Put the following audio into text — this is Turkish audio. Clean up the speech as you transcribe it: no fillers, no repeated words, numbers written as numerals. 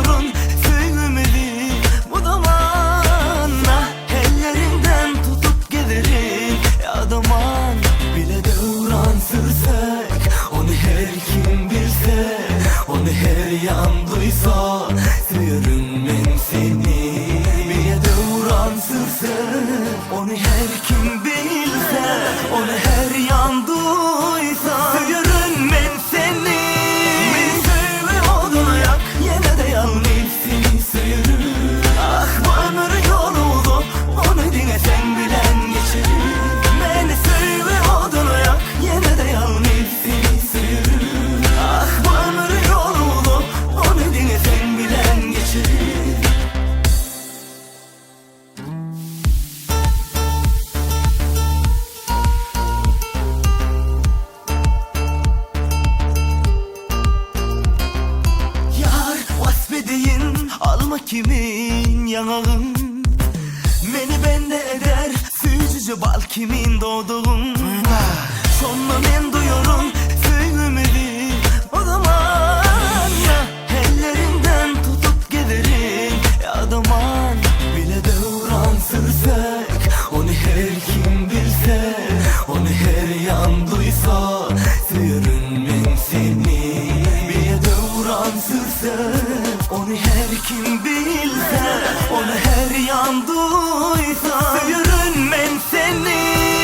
duyurun söylümeli bu zamana. Ellerinden tutup gelirim adıman. Bile devran sürsek onu her kim bilse, onu her yan duysa seviyorum ben seni. Bile devran sürsek onu her kim bilse, onu her yan duysa seviyorum ben seni. Beni söyle oduna yak, yine de yalnız seni seviyorum. Ah bu ömür yolu onu dine sen bilen geçerim. Beni söyle oduna yak, yine de yalnız seni seviyorum. Ah bu ömür yolu onu dine sen bilen geçerim. Yar vasfedeyin alma kimin yanağın. Beni bende eder süzücü bal kimin doğduğun. Sonra ben duyuyorum söylümeli o zaman. Ellerinden tutup gelirim adıman. Bile devran sürsek onu her kim bilse, onu her yan duysa seviyorum ben seni. Bile devran sürsek onu her kim bilse, onu her yan duysa seviyorum ben seni.